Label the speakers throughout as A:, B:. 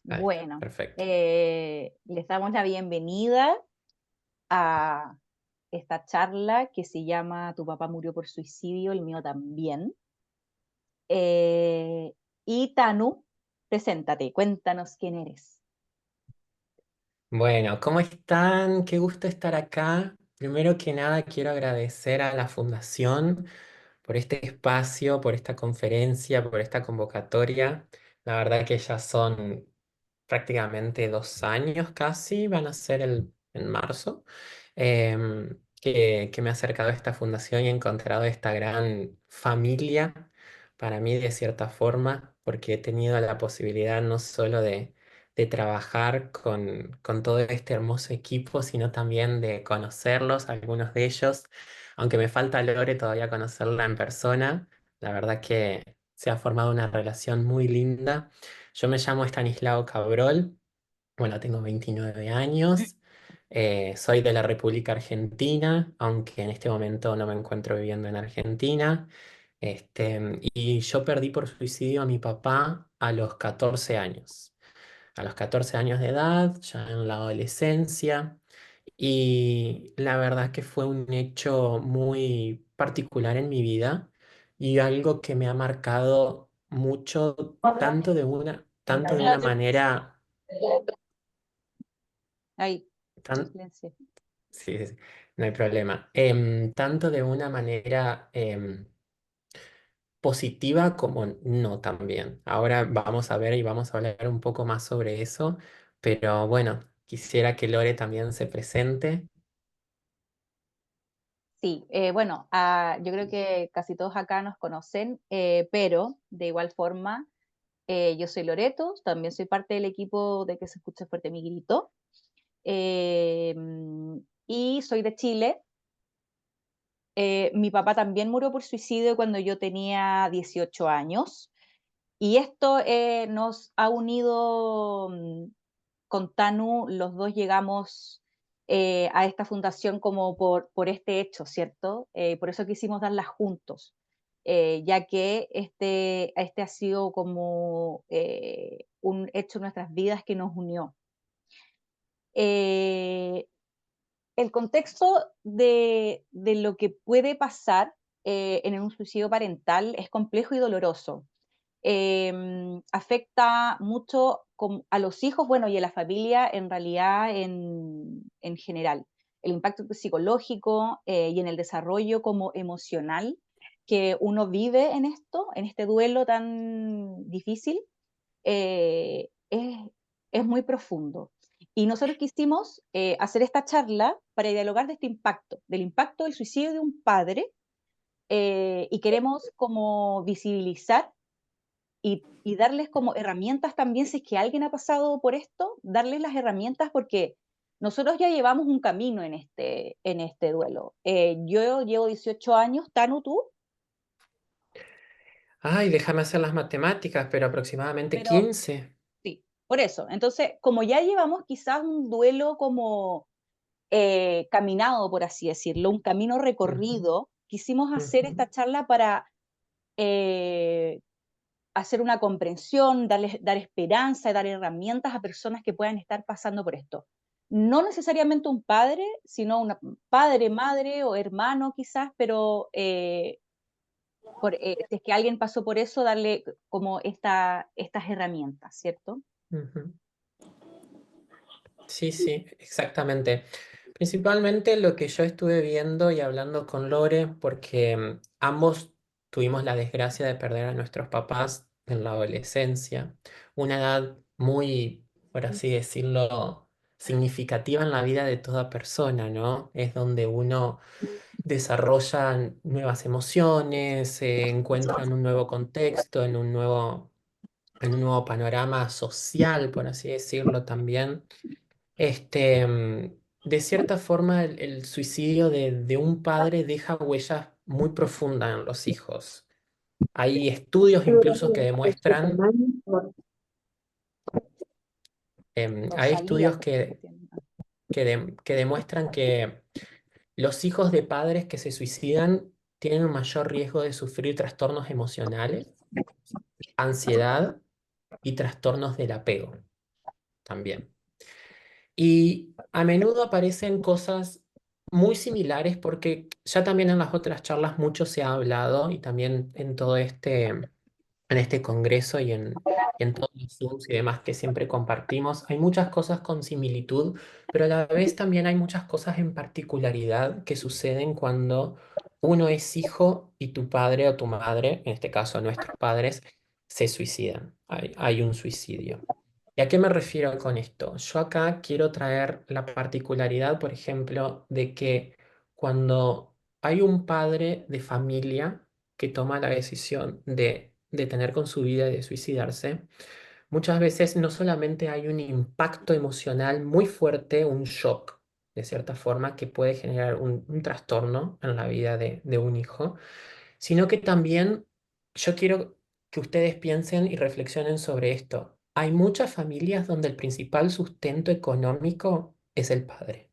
A: Ahí está,
B: Bueno,
A: perfecto.
B: les damos la bienvenida a esta charla que se llama Tu papá murió por suicidio, el mío también. Eh, y Tanu, preséntate, cuéntanos quién eres.
A: Bueno, ¿cómo están? Qué gusto estar acá. Primero que nada, quiero agradecer a la Fundación por este espacio, por esta conferencia, por esta convocatoria. La verdad que ya son prácticamente 2 años casi, van a ser en marzo, que me he acercado a esta fundación y he encontrado esta gran familia para mí de cierta forma, porque he tenido la posibilidad no solo de trabajar con todo este hermoso equipo, sino también de conocerlos, algunos de ellos, aunque me falta Lore todavía conocerla en persona. La verdad que se ha formado una relación muy linda. Yo me llamo Estanislao Cabrol, bueno, tengo 29 años, soy de la República Argentina, aunque en este momento no me encuentro viviendo en Argentina. Y yo perdí por suicidio a mi papá a los 14 años. A los 14 años de edad, ya en la adolescencia. Y la verdad que fue un hecho muy particular en mi vida y algo que me ha marcado mucho, tanto de una manera
B: Ay, mucho
A: tan,
B: silencio.
A: sí, sí, sí, no hay problema. Tanto de una manera positiva como no también. Ahora vamos a ver y vamos a hablar un poco más sobre eso, pero bueno, quisiera que Lore también se presente.
B: Sí, bueno, yo creo que casi todos acá nos conocen, pero de igual forma, yo soy Loreto, también soy parte del equipo de Que se escuche fuerte mi grito. eh, y soy de Chile. Mi papá también murió por suicidio cuando yo tenía 18 años y esto nos ha unido con Tanu, los dos llegamos a esta fundación como por este hecho, ¿cierto? Por eso quisimos darlas juntos, ya que este ha sido como un hecho en nuestras vidas que nos unió. Eh, el contexto de lo que puede pasar en un suicidio parental es complejo y doloroso. Afecta mucho a los hijos, bueno, y a la familia en realidad en general. El impacto psicológico y en el desarrollo como emocional que uno vive en esto, en este duelo tan difícil, eh, es, es muy profundo. Y nosotros quisimos hacer esta charla para dialogar de este impacto, del impacto del suicidio de un padre, y queremos como visibilizar y darles como herramientas también, si es que alguien ha pasado por esto, darles las herramientas porque nosotros ya llevamos un camino en este duelo. Yo llevo 18 años, Tanu, tú,
A: Ay, déjame hacer las matemáticas, pero aproximadamente
B: pero
A: 15.
B: sí, por eso. Entonces, como ya llevamos quizás un duelo como caminado, por así decirlo, un camino
A: Ujú,
B: recorrido, quisimos hacer
A: ujú.
B: esta charla para eh, hacer una comprensión, dar esperanza, dar herramientas a personas que puedan estar pasando por esto. No necesariamente un padre, sino un padre, madre o hermano quizás, pero si es que alguien pasó por eso, darle como estas herramientas, ¿cierto?
A: Ujú. Sí, sí, exactamente. Principalmente lo que yo estuve viendo y hablando con Lore, porque ambos tuvimos la desgracia de perder a nuestros papás en la adolescencia, una edad muy, por así decirlo, significativa en la vida de toda persona, ¿no? Es donde uno desarrolla nuevas emociones, se encuentra en un nuevo contexto, en un nuevo panorama social, por así decirlo también. De cierta forma, el suicidio de un padre deja huellas muy profundas en los hijos. Hay estudios incluso que demuestran, hay
B: Rosalía,
A: estudios
B: te estoy diciendo.
A: que demuestran que los hijos de padres que se suicidan tienen un mayor riesgo de sufrir trastornos emocionales, ansiedad y trastornos del apego. también. Y a menudo aparecen cosas muy similares porque ya también en las otras charlas mucho se ha hablado y también en todo en este congreso y en todos los Zooms y demás que siempre compartimos, hay muchas cosas con similitud, pero a la vez también hay muchas cosas en particularidad que suceden cuando uno es hijo y tu padre o tu madre, en este caso nuestros padres, se suicidan. Hay un suicidio. ¿Y a qué me refiero con esto? Yo acá quiero traer la particularidad, por ejemplo, de que cuando hay un padre de familia que toma la decisión de tener con su vida y de suicidarse, muchas veces no solamente hay un impacto emocional muy fuerte, un shock, de cierta forma, que puede generar un trastorno en la vida de un hijo, sino que también yo quiero que ustedes piensen y reflexionen sobre esto. Hay muchas familias donde el principal sustento económico es el padre.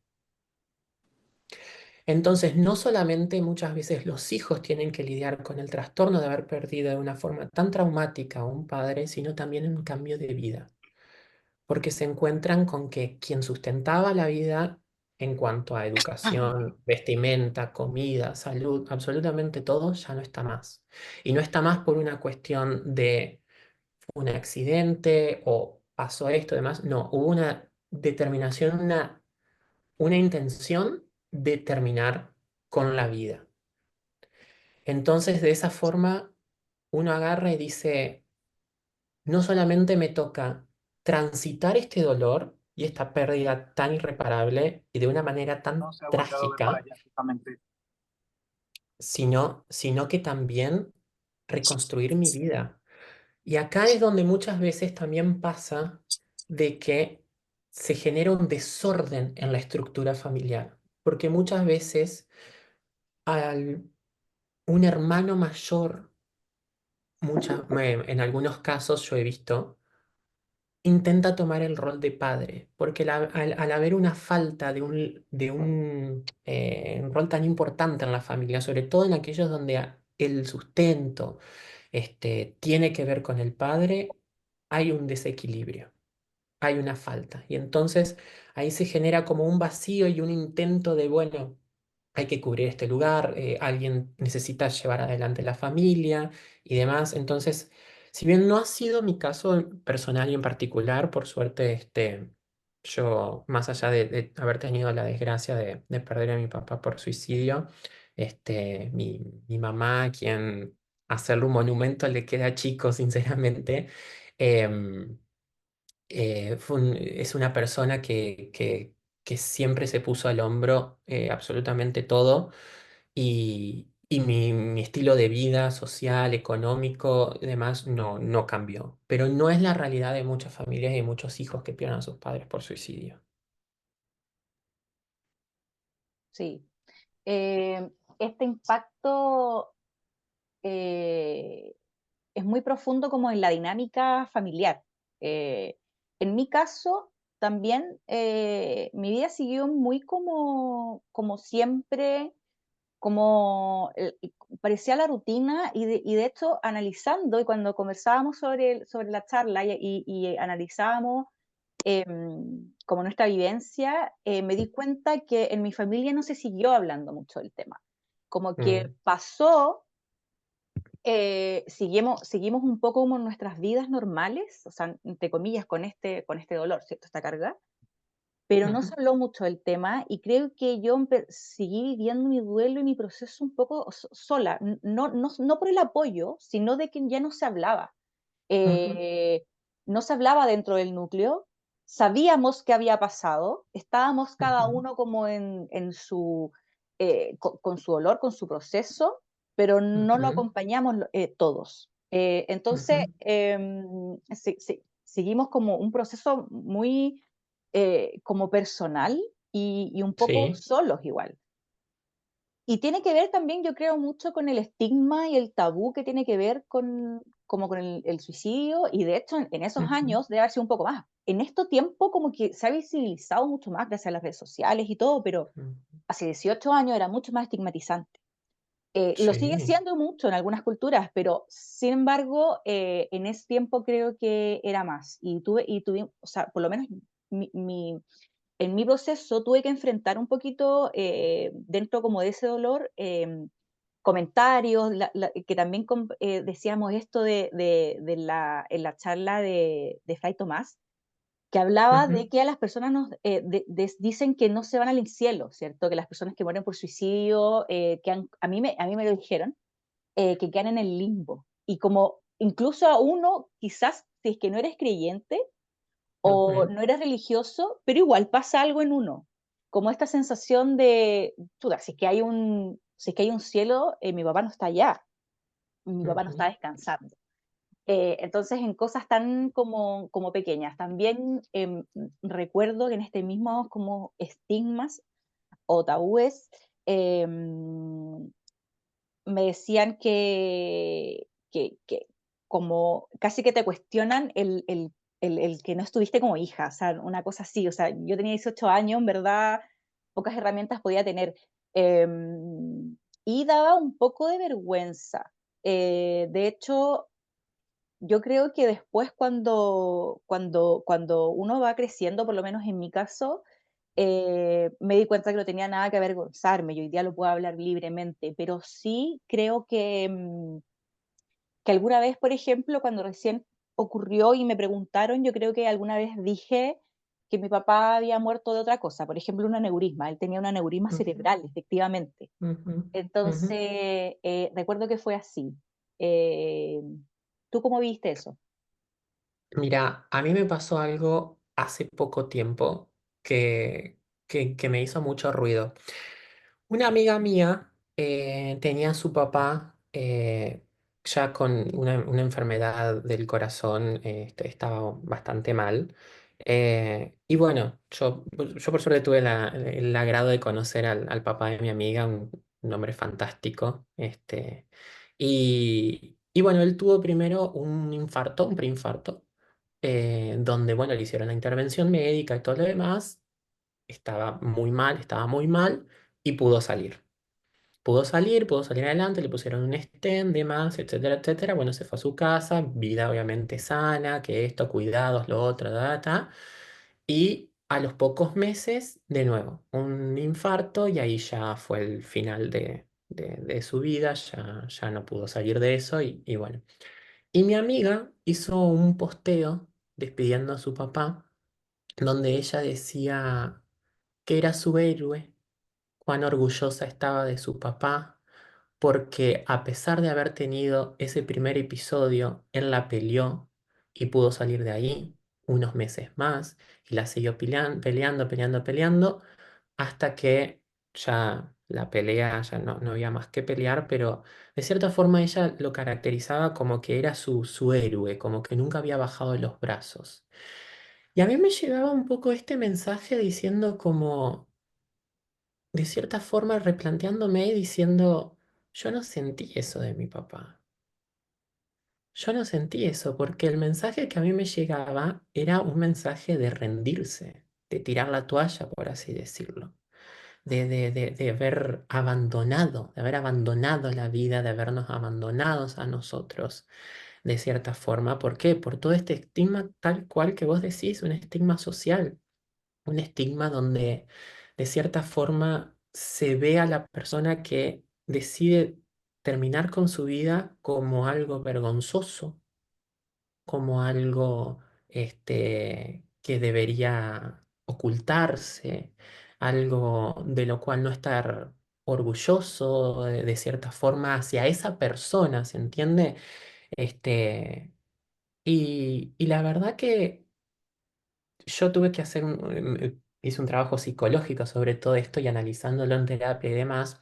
A: Entonces, no solamente muchas veces los hijos tienen que lidiar con el trastorno de haber perdido de una forma tan traumática a un padre, sino también un cambio de vida, porque se encuentran con que quien sustentaba la vida en cuanto a educación, vestimenta, comida, salud, absolutamente todo, ya no está más. Y no está más por una cuestión de un accidente o pasó esto, demás. No, hubo una determinación, una intención de terminar con la vida. Entonces, de esa forma, uno agarra y dice, no solamente me toca transitar este dolor y esta pérdida tan irreparable y de una manera
C: No
A: tan
C: se ha volteado a ver para
A: trágica,
C: allá, justamente.
A: sino que también reconstruir mi vida. Y acá es donde muchas veces también pasa de que se genera un desorden en la estructura familiar, porque muchas veces al un hermano mayor, en algunos casos yo he visto, intenta tomar el rol de padre, porque al haber una falta un rol tan importante en la familia, sobre todo en aquellos donde el sustento tiene que ver con el padre, hay un desequilibrio, hay una falta. Y entonces ahí se genera como un vacío y un intento de, bueno, hay que cubrir este lugar, alguien necesita llevar adelante la familia y demás. Entonces, si bien no ha sido mi caso personal y en particular, por suerte, yo, más allá de haber tenido la desgracia de perder a mi papá por suicidio, mi mamá, quien hacerle un monumento le queda chico, sinceramente, em, es una persona que siempre se puso al hombro absolutamente todo y mi estilo de vida social, económico y demás no cambió. Pero no es la realidad de muchas familias y muchos hijos que pierden a sus padres por suicidio.
B: Sí. Este impacto eh, es muy profundo como en la dinámica familiar. En mi caso, también mi vida siguió muy como siempre, como parecía la rutina y de hecho analizando y cuando conversábamos sobre la charla y analizábamos como nuestra vivencia, me di cuenta que en mi familia no se siguió hablando mucho del tema. Como que
A: Mm,
B: pasó, seguimos un poco como en nuestras vidas normales, o sea, entre comillas, con este dolor, ¿cierto? Esta carga, pero no se
A: ujú,
B: habló mucho del tema y creo que yo seguí viviendo mi duelo y mi proceso un poco sola, no por el apoyo, sino de que ya no se hablaba.
A: ujú,
B: Eh, no se hablaba dentro del núcleo, sabíamos qué había pasado, estábamos cada
A: ujú,
B: uno como en su, con su dolor, con su proceso, pero no lo
A: ujú,
B: acompañamos todos. Entonces,
A: ujú.
B: seguimos como un proceso muy como personal y un poco
A: Sí.
B: solos igual. Y tiene que ver también, yo creo, mucho con el estigma y el tabú que tiene que ver como con el suicidio, y de hecho en esos
A: Ujú,
B: años debe haber sido un poco más. En este tiempo como que se ha visibilizado mucho más gracias a las redes sociales y todo, pero
A: ujú.
B: hace 18 años era mucho más estigmatizante. Lo sigue
A: Sí.
B: siendo mucho en algunas culturas, pero sin embargo, en ese tiempo creo que era más. Y tuve, o sea, por lo menos en mi proceso tuve que enfrentar un poquito dentro como de ese dolor comentarios, que también decíamos esto en la charla de Fray Tomás, que hablaba de
A: Ujú,
B: que a las personas dicen que no se van al cielo, ¿cierto? Que las personas que mueren por suicidio, a mí me lo dijeron, que quedan en el limbo. Y como incluso a uno, quizás si es que no eres creyente, o
A: ujú,
B: no eres religioso, pero igual pasa algo en uno, como esta sensación de, chuta, si es que hay un cielo, mi papá no está allá, mi papá no está
A: ujú.
B: descansando. Entonces, en cosas tan como pequeñas, también recuerdo que en este mismo como estigmas o tabúes, me decían que como casi que te cuestionan el que no estuviste como hija, o sea, una cosa así, o sea, yo tenía 18 años, en verdad, pocas herramientas podía tener, y daba un poco de vergüenza. De hecho, yo creo que después cuando uno va creciendo, por lo menos en mi caso, me di cuenta que no tenía nada que avergonzarme, y hoy día lo puedo hablar libremente, pero sí creo que alguna vez, por ejemplo, cuando recién ocurrió y me preguntaron, yo creo que alguna vez dije que mi papá había muerto de otra cosa, por ejemplo, un aneurisma, él tenía un aneurisma
A: Ujú,
B: cerebral, efectivamente.
A: ujú, ujú.
B: Entonces, recuerdo que fue así. Eh, ¿Tú cómo viste eso?
A: Mira, a mí me pasó algo hace poco tiempo que me hizo mucho ruido. Una amiga mía tenía a su papá ya con una enfermedad del corazón, estaba bastante mal. Y bueno, yo por suerte tuve el agrado de conocer al papá de mi amiga, un hombre fantástico. Y bueno, él tuvo primero un infarto, un preinfarto, donde bueno, le hicieron la intervención médica y todo lo demás. Estaba muy mal y pudo salir adelante, le pusieron un stent, demás, etcétera, etcétera. Bueno, se fue a su casa, vida obviamente sana, que esto, cuidados, lo otro, data. Y a los pocos meses, de nuevo, un infarto y ahí ya fue el final de su vida, ya no pudo salir de eso y bueno. Y mi amiga hizo un posteo despidiendo a su papá, donde ella decía que era su héroe, cuán orgullosa estaba de su papá, porque a pesar de haber tenido ese primer episodio, él la peleó y pudo salir de ahí unos meses más y la siguió peleando, peleando, peleando, hasta que ya la pelea, ya no había más que pelear, pero de cierta forma ella lo caracterizaba como que era su héroe, como que nunca había bajado los brazos. Y a mí me llegaba un poco este mensaje diciendo como de cierta forma replanteándome y diciendo, yo no sentí eso de mi papá. Yo no sentí eso porque el mensaje que a mí me llegaba era un mensaje de rendirse, de tirar la toalla, por así decirlo, de haber abandonado la vida, de habernos abandonados a nosotros, de cierta forma. ¿Por qué? Por todo este estigma tal cual que vos decís, un estigma social, un estigma donde de cierta forma se ve a la persona que decide terminar con su vida como algo vergonzoso, como algo que debería ocultarse, algo de lo cual no estar orgulloso de cierta forma hacia esa persona, ¿se entiende? Y la verdad que yo tuve que hice un trabajo psicológico sobre todo esto y analizándolo en terapia y demás,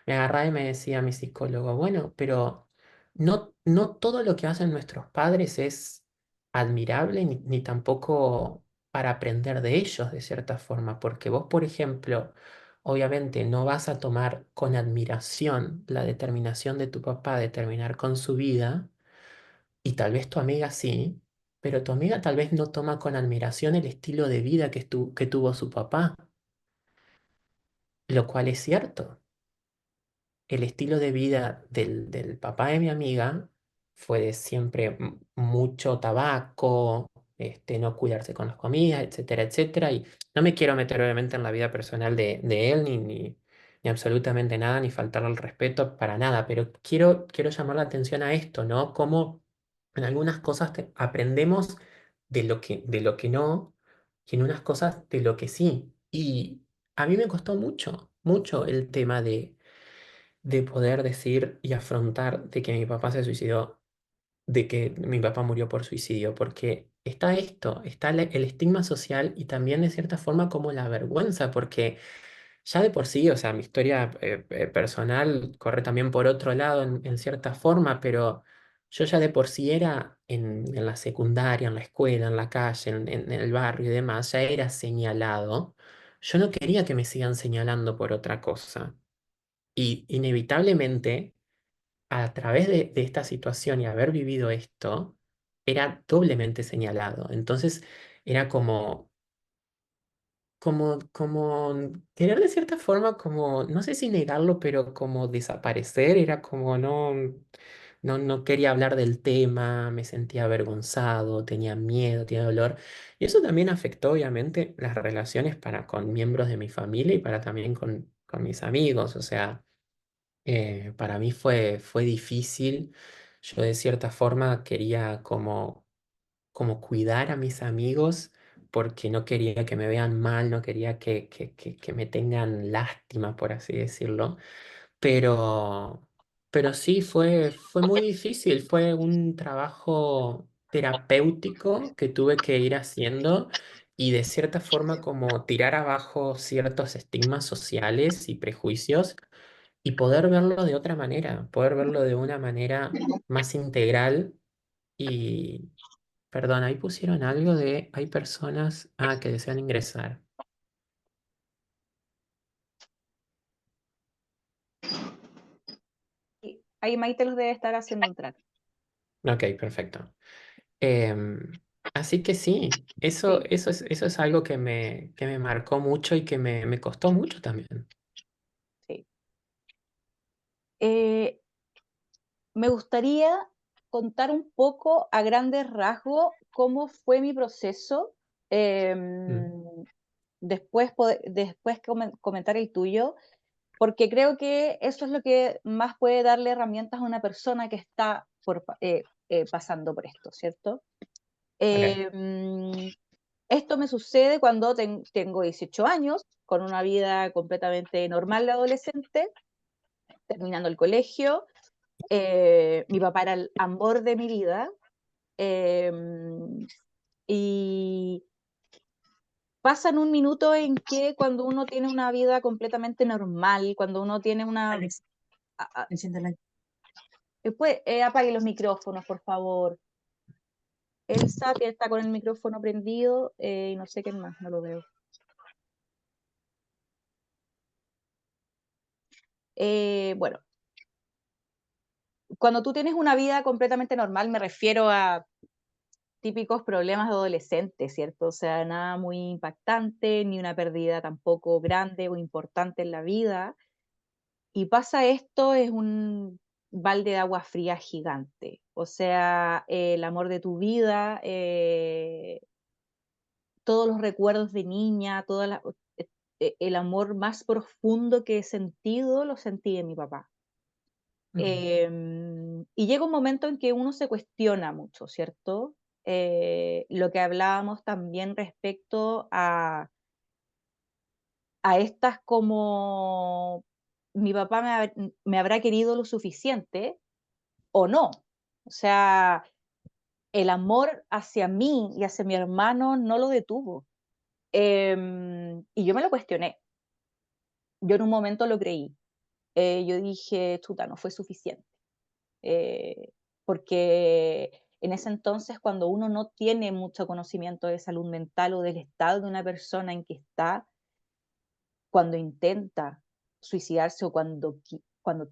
A: me agarraba y me decía mi psicólogo, bueno, pero no todo lo que hacen nuestros padres es admirable ni tampoco para aprender de ellos de cierta forma, porque vos, por ejemplo, obviamente no vas a tomar con admiración la determinación de tu papá de terminar con su vida y tal vez tu amiga sí, pero tu amiga tal vez no toma con admiración el estilo de vida que tuvo su papá, lo cual es cierto. El estilo de vida del papá de mi amiga fue de siempre mucho tabaco, no cuidarse con las comidas, etcétera, etcétera. Y no me quiero meter obviamente en la vida personal de él, ni absolutamente nada, ni faltarle al respeto para nada, pero quiero llamar la atención a esto, ¿no? Cómo en algunas cosas aprendemos de lo que no, y en unas cosas de lo que sí. Y a mí me costó mucho, mucho el tema de poder decir y afrontar de que mi papá se suicidó, de que mi papá murió por suicidio, porque está esto, está el estigma social y también de cierta forma como la vergüenza, porque ya de por sí, o sea, mi historia personal corre también por otro lado en cierta forma, pero yo ya de por sí era en la secundaria, en la escuela, en la calle, en el barrio y demás, ya era señalado. Yo no quería que me sigan señalando por otra cosa. Y inevitablemente, a través de esta situación y haber vivido esto, era doblemente señalado. Entonces, era como querer de cierta forma, como, no sé si negarlo, pero como desaparecer, era como no quería hablar del tema, me sentía avergonzado, tenía miedo, tenía dolor. Y eso también afectó, obviamente, las relaciones con miembros de mi familia y para también con mis amigos. O sea, para mí fue difícil. Yo de cierta forma quería como cuidar a mis amigos porque no quería que me vean mal, no quería que me tengan lástima, por así decirlo. Pero, pero sí, fue muy difícil, fue un trabajo terapéutico que tuve que ir haciendo y de cierta forma como tirar abajo ciertos estigmas sociales y prejuicios y poder verlo de otra manera, poder verlo de una manera más integral y, perdón, ahí pusieron algo de, hay personas, que desean ingresar.
B: Y ahí Maite los debe estar haciendo entrar.
A: Ok, perfecto. Em, Así que sí, eso,
B: Sí,
A: eso es algo que me marcó mucho y que me costó mucho también.
B: sí. Eh, Me gustaría contar un poco a grandes rasgos cómo fue mi proceso.
A: Mm,
B: em, después comentar el tuyo, porque creo que eso es lo que más puede darle herramientas a una persona que está pasando por esto, ¿cierto?
A: ok.
B: Esto me sucede cuando tengo 18 años, con una vida completamente normal de adolescente, terminando el colegio. Mi papá era el amor de mi vida. eh, y pasan un minuto en que cuando uno tiene una vida completamente normal, cuando uno tiene una... Alex, enciéndela. Después, apague los micrófonos, por favor. Elsa, que está con el micrófono prendido, y no sé qué más, no lo veo. Bueno, cuando tú tienes una vida completamente normal, me refiero a típicos problemas de adolescente, ¿cierto? O sea, nada muy impactante, ni una pérdida tampoco grande o importante en la vida. Y pasa esto, es un balde de agua fría gigante. O sea, el amor de tu vida, todos los recuerdos de niña, el amor más profundo que he sentido, lo sentí en mi papá.
A: Mm,
B: Y llega un momento en que uno se cuestiona mucho, ¿cierto? Lo que hablábamos también respecto a estas como mi papá me habrá querido lo suficiente o no. O sea, el amor hacia mí y hacia mi hermano no lo detuvo. Y yo me lo cuestioné. Yo en un momento lo creí. Yo dije, chuta, no fue suficiente. eh, Porque en ese entonces, cuando uno no tiene mucho conocimiento de salud mental o del estado de una persona en que está, cuando intenta suicidarse o cuando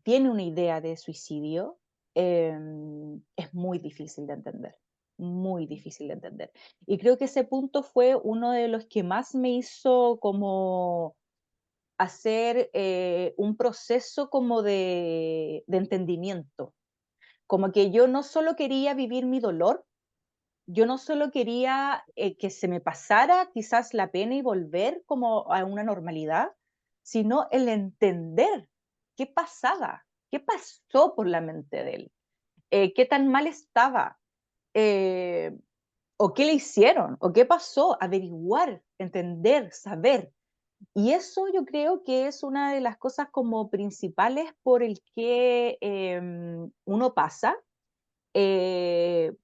B: tiene una idea de suicidio, es muy difícil de entender, muy difícil de entender. Y creo que ese punto fue uno de los que más me hizo como hacer un proceso como de entendimiento, como que yo no solo quería vivir mi dolor, yo no solo quería que se me pasara quizás la pena y volver como a una normalidad, sino el entender qué pasaba, qué pasó por la mente de él, qué tan mal estaba, eh, o qué le hicieron, o qué pasó, averiguar, entender, saber. Y eso yo creo que es una de las cosas como principales por el que uno pasa, eh,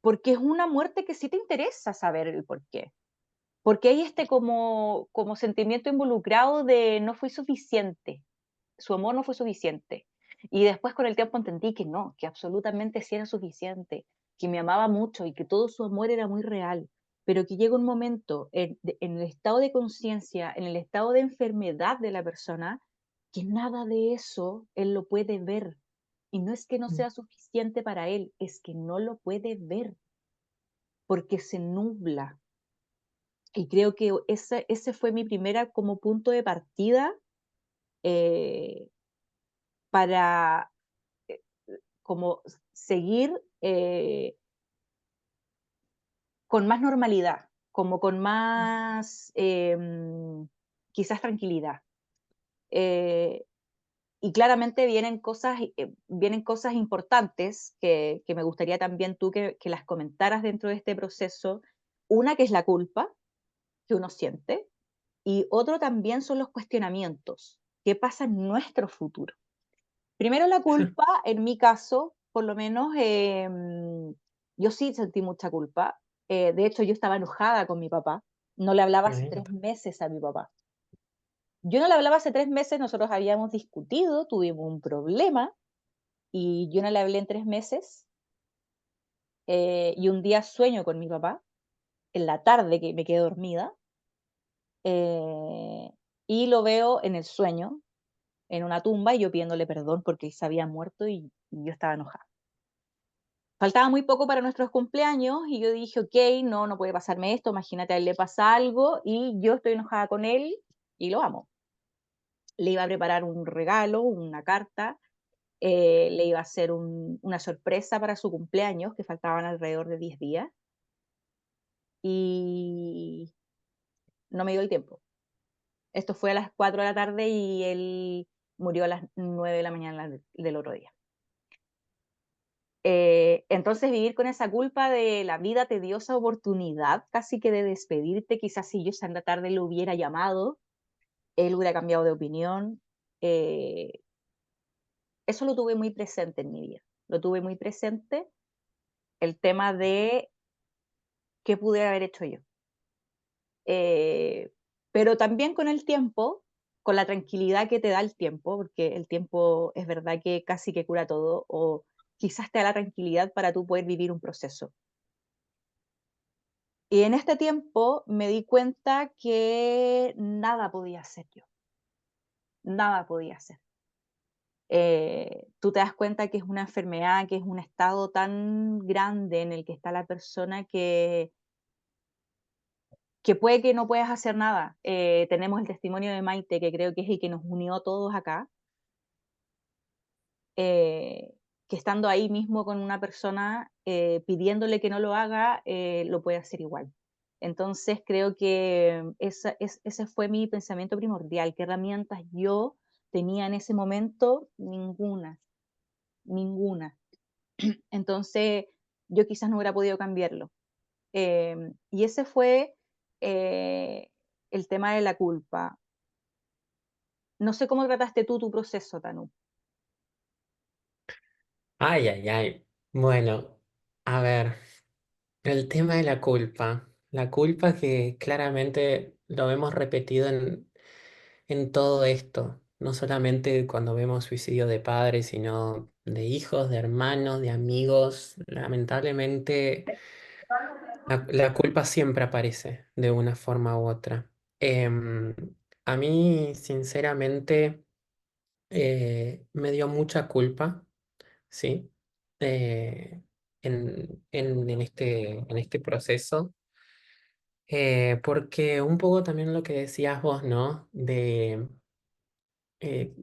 B: porque es una muerte que sí te interesa saber el por qué. Porque hay este como sentimiento involucrado de no fui suficiente, su amor no fue suficiente. Y después con el tiempo entendí que no, que absolutamente sí era suficiente, que me amaba mucho y que todo su amor era muy real, pero que llega un momento en el estado de conciencia, en el estado de enfermedad de la persona, que nada de eso él lo puede ver. Y no es que no
A: Mm.
B: sea suficiente para él, es que no lo puede ver porque se nubla. Y creo que ese fue mi primera como punto de partida eh, para como seguir con más normalidad, como con más quizás tranquilidad. Eh, y claramente vienen cosas importantes que me gustaría también tú que las comentaras dentro de este proceso. Una que es la culpa que uno siente y otro también son los cuestionamientos. ¿Qué pasa en nuestro futuro? Primero la culpa, en mi caso, por lo menos, yo sí sentí mucha culpa. De hecho, yo estaba enojada con mi papá. No le hablaba hace 3
A: Imagínate.
B: meses a mi papá. Yo no le hablaba hace 3 meses, nosotros habíamos discutido, tuvimos un problema y yo no le hablé en 3 meses. Y un día sueño con mi papá, en la tarde que me quedé dormida, eh, y lo veo en el sueño, en una tumba, y yo pidiéndole perdón porque él se había muerto y yo estaba enojada. Faltaba muy poco para nuestros cumpleaños y yo dije, ok, no, no puede pasarme esto, imagínate a él le pasa algo y yo estoy enojada con él y lo amo. Le iba a preparar un regalo, una carta, le iba a hacer una sorpresa para su cumpleaños, que faltaban alrededor de 10 días, y no me dio el tiempo. Esto fue a las 4 de la tarde y él murió a las 9 de la mañana del otro día. Entonces vivir con esa culpa de la vida te dio esa oportunidad casi que de despedirte, quizás si yo esa tarde lo hubiera llamado, él hubiera cambiado de opinión. eh, Eso lo tuve muy presente en mi vida, lo tuve muy presente, el tema de qué pude haber hecho yo. Eh, pero también con el tiempo, con la tranquilidad que te da el tiempo, porque el tiempo es verdad que casi que cura todo, o quizás te da la tranquilidad para tú poder vivir un proceso. Y en este tiempo me di cuenta que nada podía hacer yo, nada podía hacer. Tú te das cuenta que es una enfermedad, que es un estado tan grande en el que está la persona que puede que no puedas hacer nada. Tenemos el testimonio de Maite, que creo que es el que nos unió a todos acá, eh, que estando ahí mismo con una persona pidiéndole que no lo haga, lo puede hacer igual. Entonces creo que ese fue mi pensamiento primordial. ¿Qué herramientas yo tenía en ese momento? Ninguna, ninguna. Entonces yo quizás no hubiera podido cambiarlo. Y ese fue eh, el tema de la culpa. No sé cómo trataste tú tu proceso, Tanu.
A: Ay, ay, ay. Bueno, a ver, el tema de la culpa. La culpa que claramente lo hemos repetido en todo esto. No solamente cuando vemos suicidio de padres, sino de hijos, de hermanos, de amigos. Lamentablemente, la culpa siempre aparece de una forma u otra. Em, a mí, sinceramente, me dio mucha culpa, ¿sí? Eh, en este proceso. Porque un poco también lo que decías vos, ¿no? De eh,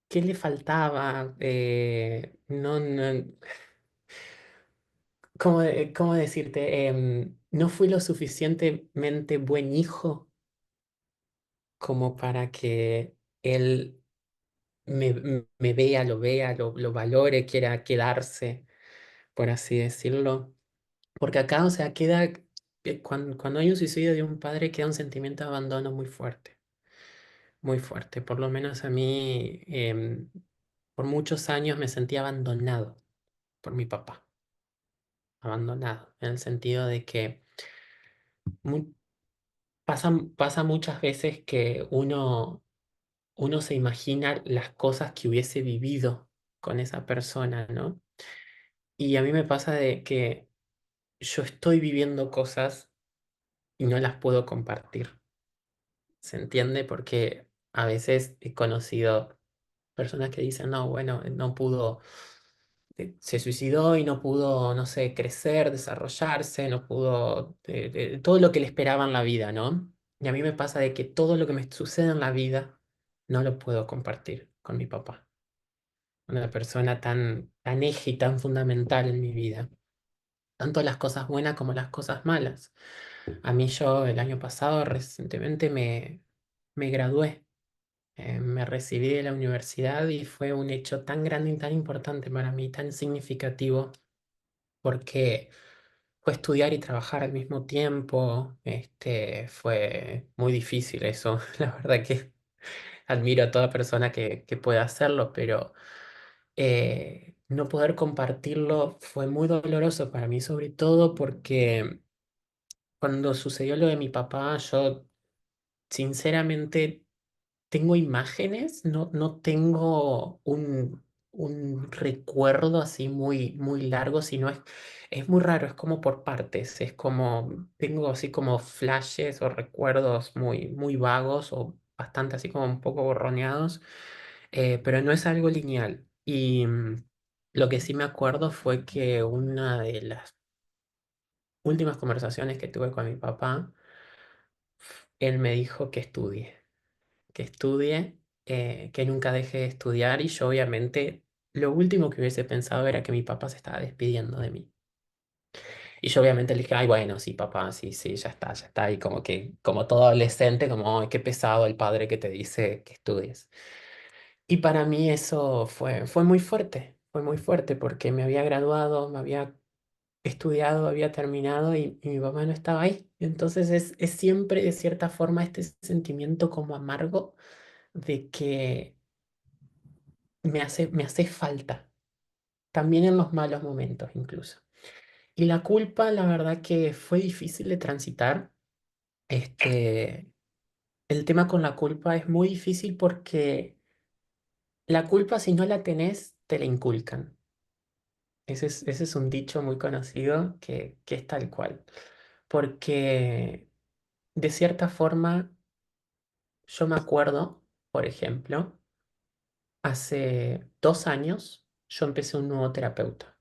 A: qué le faltaba, no, ¿cómo decirte? No fui lo suficientemente buen hijo como para que él me vea, lo valore, quiera quedarse, por así decirlo. Porque acá, o sea, cuando hay un suicidio de un padre, queda un sentimiento de abandono muy fuerte, muy fuerte. Por lo menos a mí, por muchos años me sentí abandonado por mi papá, abandonado, en el sentido de que mu- pasa muchas veces que uno se imagina las cosas que hubiese vivido con esa persona, ¿no? Y a mí me pasa de que yo estoy viviendo cosas y no las puedo compartir. ¿Se entiende? Porque a veces he conocido personas que dicen, no, bueno, no pudo, se suicidó y no pudo, no sé, crecer, desarrollarse, no pudo, todo lo que le esperaba en la vida, ¿no? Y a mí me pasa de que todo lo que me sucede en la vida no lo puedo compartir con mi papá, una persona tan eje y tan fundamental en mi vida, tanto las cosas buenas como las cosas malas. A mí yo el año pasado recientemente me gradué, me recibí de la universidad y fue un hecho tan grande y tan importante para mí, tan significativo, porque fue estudiar y trabajar al mismo tiempo. Fue muy difícil eso. La verdad que admiro a toda persona que pueda hacerlo, pero no poder compartirlo fue muy doloroso para mí, sobre todo porque cuando sucedió lo de mi papá, yo sinceramente tengo imágenes, no tengo un recuerdo así muy largo, sino es muy raro, es como por partes, es como, tengo así como flashes o recuerdos muy vagos o bastante así como un poco borroneados, pero no es algo lineal. Y lo que sí me acuerdo fue que una de las últimas conversaciones que tuve con mi papá, él me dijo que estudie, que nunca deje de estudiar y yo obviamente lo último que hubiese pensado era que mi papá se estaba despidiendo de mí. Y yo obviamente le dije, ay, bueno, sí, papá, sí, sí, ya está. Y como que, como todo adolescente, como, ay, qué pesado el padre que te dice que estudies. Y para mí eso fue muy fuerte porque me había graduado, me había estudiado, había terminado y mi papá no estaba ahí. Entonces es siempre, de cierta forma, este sentimiento como amargo de que me hace falta, también en los malos momentos incluso. Y la culpa, la verdad que fue difícil de transitar. Este, el tema con la culpa es muy difícil porque la culpa si no la tenés, te la inculcan. Ese es un dicho muy conocido que es tal cual. Porque de cierta forma, yo me acuerdo, por ejemplo, hace 2 años yo empecé un nuevo terapeuta.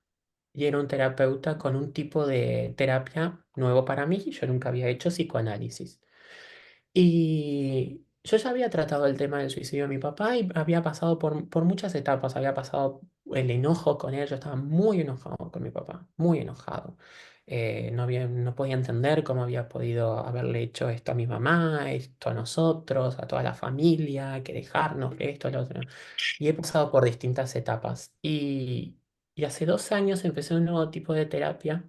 A: Y era un terapeuta con un tipo de terapia nuevo para mí. Yo nunca había hecho psicoanálisis. Y yo ya había tratado el tema del suicidio de mi papá y había pasado por muchas etapas. Había pasado el enojo con él. Yo estaba muy enojado con mi papá, muy enojado. No podía entender cómo había podido haberle hecho esto a mi mamá, esto a nosotros, a toda la familia, que dejarnos, que esto, lo otro. Y he pasado por distintas etapas. Y hace 2 años empecé un nuevo tipo de terapia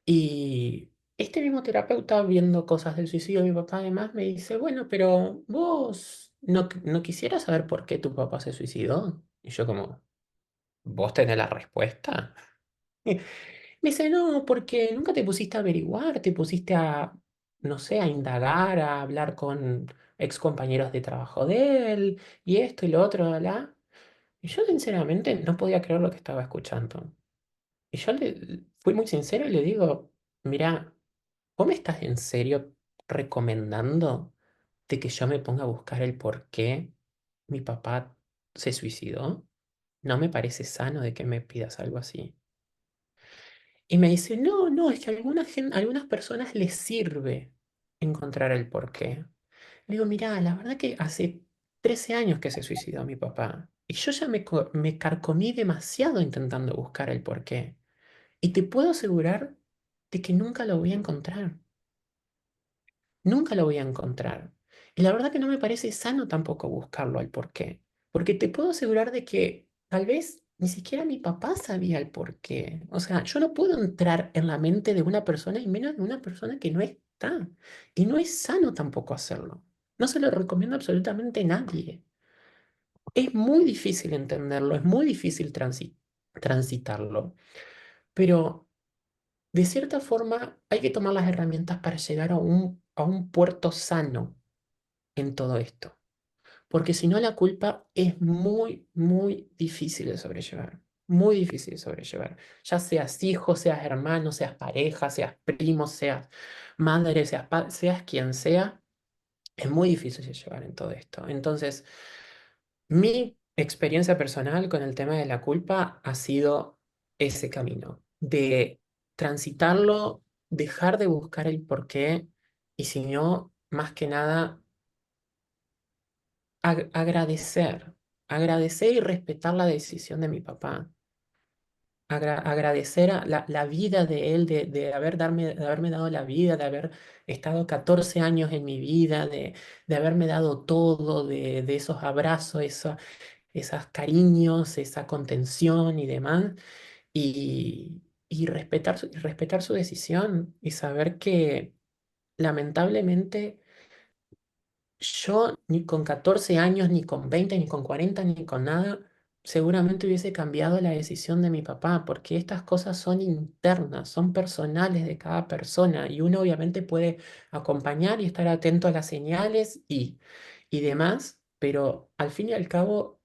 A: y este mismo terapeuta, viendo cosas del suicidio de mi papá, además me dice, bueno, pero vos no quisieras saber por qué tu papá se suicidó. Y yo como, ¿vos tenés la respuesta? Me dice, no, porque nunca te pusiste a averiguar, te pusiste no sé, a indagar, a hablar con ex compañeros de trabajo de él, y esto y lo otro, ¿verdad? Y yo sinceramente no podía creer lo que estaba escuchando. Y yo le fui muy sincero y le digo, mira, ¿vos me estás en serio recomendando de que yo me ponga a buscar el por qué mi papá se suicidó? No me parece sano de que me pidas algo así. Y me dice, no, es que a algunas personas les sirve encontrar el por qué. Le digo, mira, la verdad que hace 13 años que se suicidó mi papá. Y yo ya me carcomí demasiado intentando buscar el por qué. Y te puedo asegurar de que nunca lo voy a encontrar. Nunca lo voy a encontrar. Y la verdad que no me parece sano tampoco buscarlo al porqué. Porque te puedo asegurar de que tal vez ni siquiera mi papá sabía el porqué. O sea, yo no puedo entrar en la mente de una persona y menos de una persona que no está. Y no es sano tampoco hacerlo. No se lo recomiendo absolutamente a nadie. Es muy difícil entenderlo, es muy difícil transitarlo. Pero de cierta forma hay que tomar las herramientas para llegar a un puerto sano en todo esto, porque si no la culpa es muy, muy difícil de sobrellevar, muy difícil de sobrellevar, ya seas hijo, seas hermano, seas pareja, seas primo, seas madre, seas quien sea, es muy difícil de llevar en todo esto. Entonces, mi experiencia personal con el tema de la culpa ha sido ese camino, de transitarlo, dejar de buscar el porqué y si no, más que nada agradecer, agradecer y respetar la decisión de mi papá. Agradecer a la vida de él, de haberme dado la vida, de haber estado 14 años en mi vida, de haberme dado todo, de esos abrazos, esos cariños, esa contención y demás, y respetar su decisión y saber que lamentablemente yo ni con 14 años, ni con 20 ni con 40 ni con nada, seguramente hubiese cambiado la decisión de mi papá, porque estas cosas son internas, son personales de cada persona y uno obviamente puede acompañar y estar atento a las señales y demás, pero al fin y al cabo,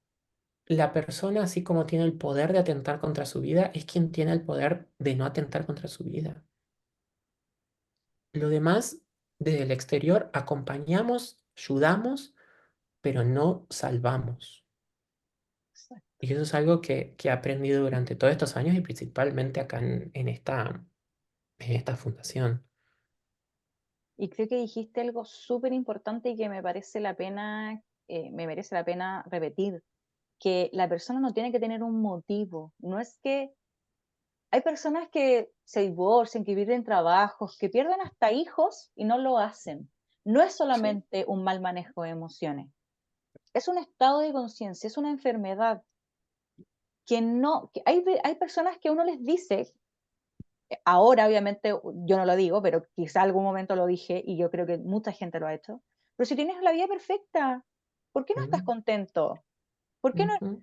A: la persona, así como tiene el poder de atentar contra su vida, es quien tiene el poder de no atentar contra su vida. Lo demás, desde el exterior, acompañamos, ayudamos pero no salvamos. Y eso es algo que he aprendido durante todos estos años y principalmente acá en esta fundación.
B: Y creo que dijiste algo súper importante y que me merece la pena repetir, que la persona no tiene que tener un motivo. No es que hay personas que se divorcian, que pierden trabajos, que pierden hasta hijos y no lo hacen. No es
A: Sí.
B: solamente un mal manejo de emociones, es un estado de conciencia, es una enfermedad que no, que hay personas que uno les dice, ahora obviamente yo no lo digo, pero quizá algún momento lo dije y yo creo que mucha gente lo ha hecho, pero si tienes la vida perfecta, ¿por qué no estás
A: Mm,
B: contento? ¿Por qué no?
A: ujú,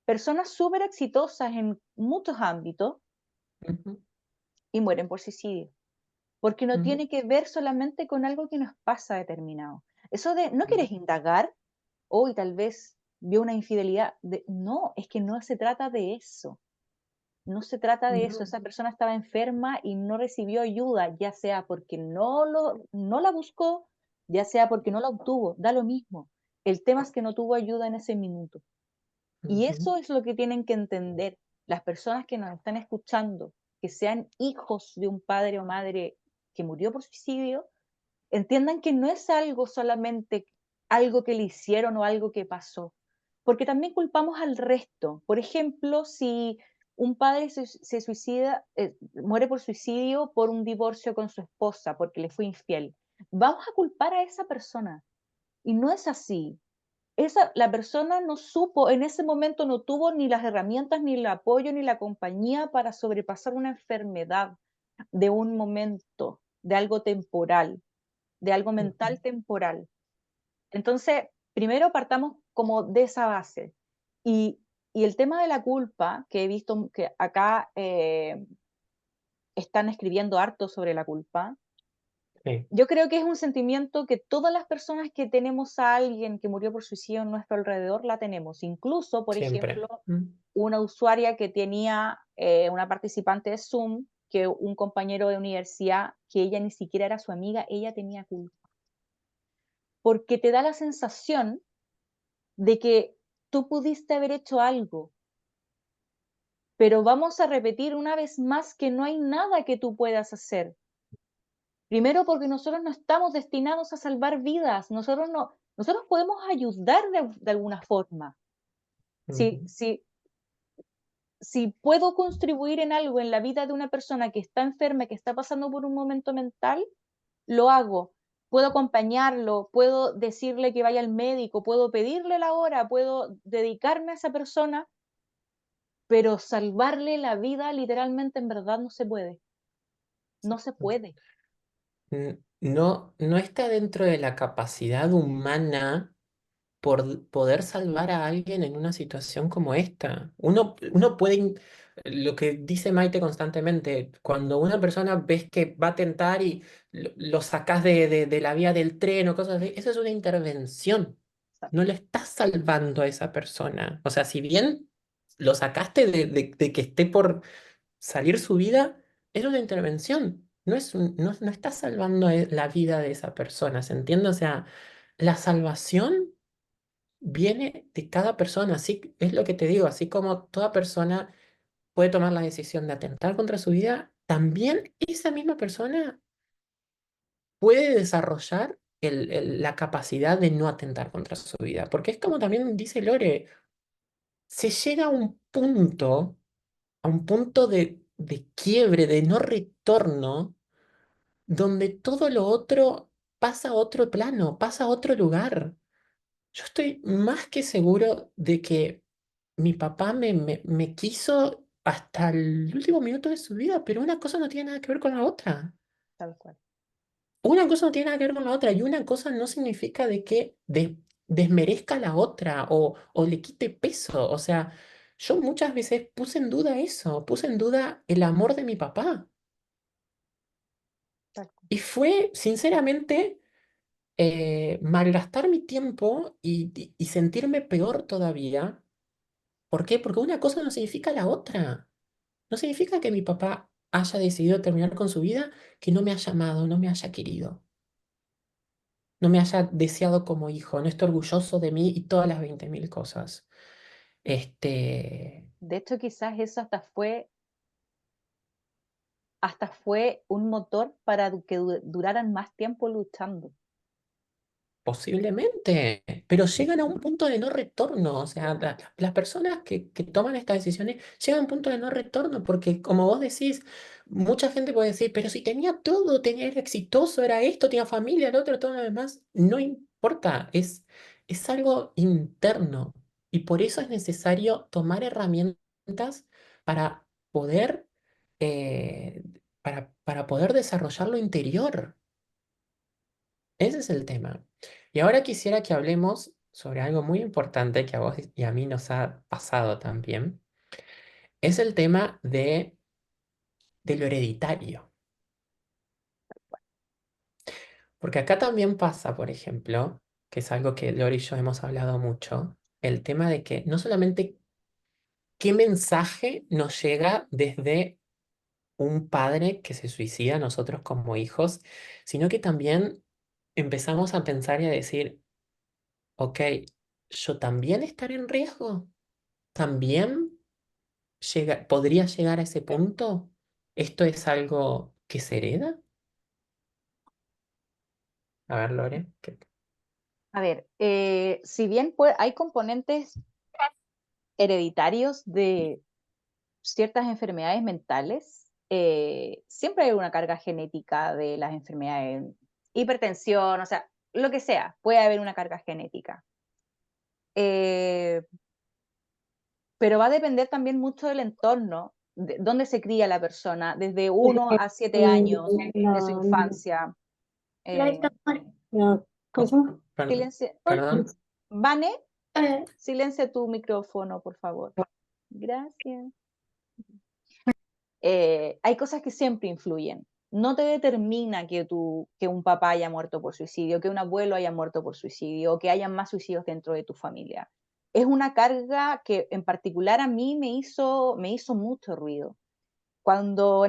B: Personas súper exitosas en muchos ámbitos
A: ujú,
B: y mueren por suicidio, porque no
A: ujú,
B: tiene que ver solamente con algo que nos pasa determinado. Eso de no
A: ujú,
B: quieres indagar, hoy tal vez vio una infidelidad, no, es que no se trata de eso. No se trata de eso,
A: no,
B: esa persona estaba enferma y no recibió ayuda, ya sea porque no la buscó, ya sea porque no la obtuvo, da lo mismo. El tema es que no tuvo ayuda en ese minuto. Y
A: ujú,
B: eso es lo que tienen que entender las personas que nos están escuchando, que sean hijos de un padre o madre que murió por suicidio, entiendan que no es algo solamente algo que le hicieron o algo que pasó, porque también culpamos al resto. Por ejemplo, si un padre se suicida, muere por suicidio por un divorcio con su esposa, porque le fue infiel, vamos a culpar a esa persona. Y no es así. La persona no supo, en ese momento no tuvo ni las herramientas, ni el apoyo, ni la compañía para sobrepasar una enfermedad de un momento, de algo temporal, de algo
A: ujú.
B: mental temporal. Entonces, primero partamos como de esa base. Y, y el tema de la culpa, que he visto que acá están escribiendo harto sobre la culpa,
A: Sí,
B: yo creo que es un sentimiento que todas las personas que tenemos a alguien que murió por suicidio en nuestro alrededor la tenemos. Incluso, por ejemplo,
A: siempre. Mm,
B: una usuaria que tenía una participante de Zoom, que un compañero de universidad, que ella ni siquiera era su amiga, ella tenía culpa. Porque te da la sensación de que tú pudiste haber hecho algo, pero vamos a repetir una vez más que no hay nada que tú puedas hacer. Primero porque nosotros no estamos destinados a salvar vidas, nosotros podemos ayudar de alguna forma. Si,
A: ujú,
B: si si puedo contribuir en algo en la vida de una persona que está enferma, que está pasando por un momento mental, lo hago. Puedo acompañarlo, puedo decirle que vaya al médico, puedo pedirle la hora, puedo dedicarme a esa persona, pero salvarle la vida literalmente en verdad no se puede. No se puede.
A: No, no está dentro de la capacidad humana por poder salvar a alguien en una situación como esta. Uno puede, lo que dice Maite constantemente, cuando una persona ves que va a tentar y lo sacas de la vía del tren o cosas así, eso es una intervención. No le estás salvando a esa persona. O sea, si bien lo sacaste de que esté por salir su vida, es una intervención. No estás salvando la vida de esa persona, ¿se entiende? O sea, la salvación viene de cada persona, así es lo que te digo, así como toda persona puede tomar la decisión de atentar contra su vida, también esa misma persona puede desarrollar la capacidad de no atentar contra su vida, porque es como también dice Lore, se llega a un punto de quiebre, de no retorno, donde todo lo otro pasa a otro plano, pasa a otro lugar. Yo estoy más que seguro de que mi papá me quiso hasta el último minuto de su vida, pero una cosa no tiene nada que ver con la otra.
B: Tal cual.
A: Una cosa no tiene nada que ver con la otra y una cosa no significa de que desmerezca la otra o le quite peso. O sea, yo muchas veces puse en duda eso, puse en duda el amor de mi papá.
B: Tal cual.
A: Y fue, sinceramente, malgastar mi tiempo y sentirme peor todavía. ¿Por qué? Porque una cosa no significa la otra. No significa que mi papá haya decidido terminar con su vida, que no me haya amado, no me haya querido, no me haya deseado como hijo, no esté orgulloso de mí y todas las 20.000 cosas. Este,
B: De hecho, quizás eso hasta fue un motor para que duraran más tiempo luchando.
A: Posiblemente, pero llegan a un punto de no retorno. O sea, las personas que toman estas decisiones llegan a un punto de no retorno porque, como vos decís, mucha gente puede decir, pero si tenía todo, era exitoso, era esto, tenía familia, el otro, todo lo demás, no importa, es algo interno y por eso es necesario tomar herramientas para poder, eh, para poder desarrollar lo interior. Ese es el tema. Y ahora quisiera que hablemos sobre algo muy importante que a vos y a mí nos ha pasado también. Es el tema de lo hereditario. Porque acá también pasa, por ejemplo, que es algo que Lori y yo hemos hablado mucho, el tema de que no solamente qué mensaje nos llega desde un padre que se suicida a nosotros como hijos, sino que también empezamos a pensar y a decir, ok, ¿yo también estaré en riesgo? ¿También podría llegar a ese punto? ¿Esto es algo que se hereda? A ver, Lore.
B: A ver, si bien hay componentes hereditarios de ciertas enfermedades mentales, siempre hay una carga genética de las enfermedades, hipertensión, o sea, lo que sea, puede haber una carga genética. Eh, pero va a depender también mucho del entorno, de dónde se cría la persona, desde 1 a 7 años de su infancia. Eh,
A: No,
B: silencia,
A: perdón.
B: Vane, silencia tu micrófono, por favor. Gracias. Hay cosas que siempre influyen. No te determina que un papá haya muerto por suicidio, que un abuelo haya muerto por suicidio, o que hayan más suicidios dentro de tu familia. Es una carga que en particular a mí me hizo mucho ruido. Cuando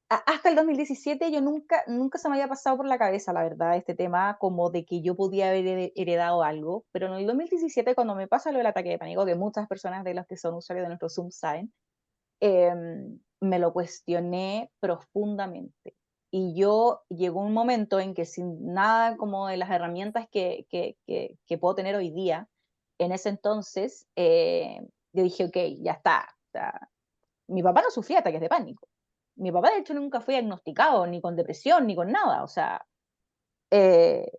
B: hasta el 2017 yo nunca se me había pasado por la cabeza, la verdad, este tema como de que yo podía haber heredado algo, pero en el 2017 cuando me pasa lo del ataque de pánico, que muchas personas de las que son usuarios de nuestro Zoom saben, me lo cuestioné profundamente. Y yo llegó un momento en que sin nada como de las herramientas que puedo tener hoy día, en ese entonces yo dije, ok, ya está. O sea, Mi papá no sufría ataques de pánico. Mi papá, de hecho, nunca fue diagnosticado ni con depresión ni con nada. O sea, eh,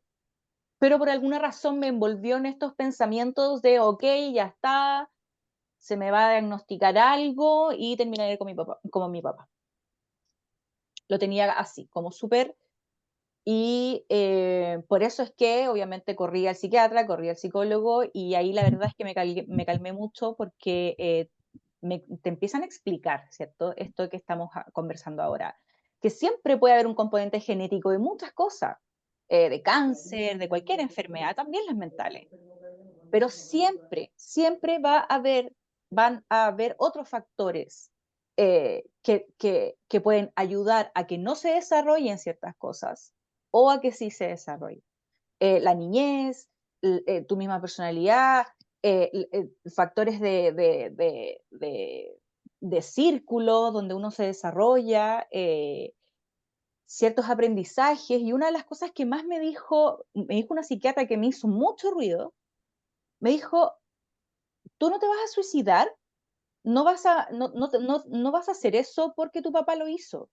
B: pero por alguna razón me envolvió en estos pensamientos de, ok, ya está, se me va a diagnosticar algo y terminaré con mi papá, como mi papá. Lo tenía así, como súper. Y por eso es que obviamente corrí al psiquiatra, corrí al psicólogo y ahí la verdad es que me calmé mucho porque te empiezan a explicar, ¿cierto? Esto que estamos conversando ahora, que siempre puede haber un componente genético de muchas cosas, de cáncer, de cualquier enfermedad, también las mentales, pero siempre, siempre van a haber otros factores que pueden ayudar a que no se desarrollen ciertas cosas o a que sí se desarrollen. La niñez, tu misma personalidad, factores de círculo donde uno se desarrolla, ciertos aprendizajes. Y una de las cosas que más me dijo una psiquiatra que me hizo mucho ruido, me dijo, tú no te vas a suicidar, no vas a hacer eso porque tu papá lo hizo,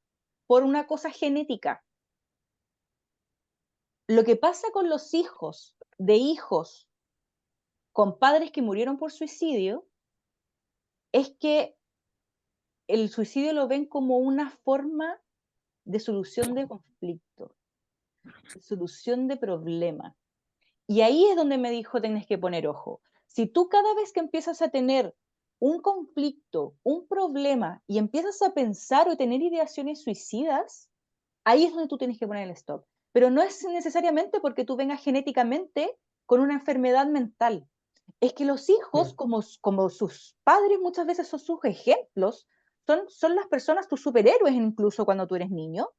B: por una cosa genética. Lo que pasa con los hijos de hijos con padres que murieron por suicidio es que el suicidio lo ven como una forma de solución de conflicto, de solución de problema. Y ahí es donde me dijo, tenés que poner ojo. Si tú cada vez que empiezas a tener un conflicto, un problema, y empiezas a pensar o tener ideaciones suicidas, ahí es donde tú tienes que poner el stop. Pero no es necesariamente porque tú vengas genéticamente con una enfermedad mental. Es que los hijos,
A: Mm.
B: como sus padres muchas veces son sus ejemplos, son las personas, tus superhéroes incluso cuando tú eres niño,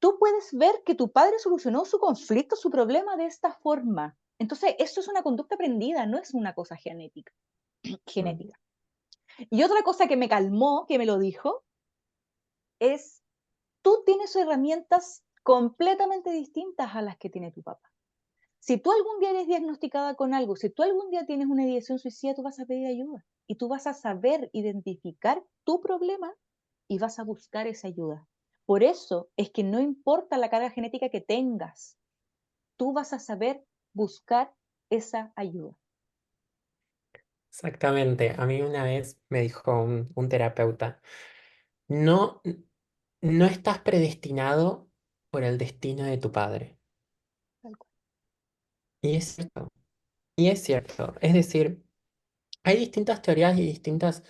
B: tú puedes ver que tu padre solucionó su conflicto, su problema de esta forma. Entonces, eso es una conducta aprendida, no es una cosa genética.
A: Mm.
B: genética. Y otra cosa que me calmó, que me lo dijo, es, tú tienes herramientas completamente distintas a las que tiene tu papá. Si tú algún día eres diagnosticada con algo, si tú algún día tienes una ideación suicida, tú vas a pedir ayuda y tú vas a saber identificar tu problema y vas a buscar esa ayuda. Por eso es que no importa la carga genética que tengas, tú vas a saber buscar esa ayuda.
A: Exactamente. A mí una vez me dijo un terapeuta, no, no estás predestinado por el destino de tu padre.
B: Tal cual.
A: Y es cierto. Y es cierto. Es decir, hay distintas teorías y distintos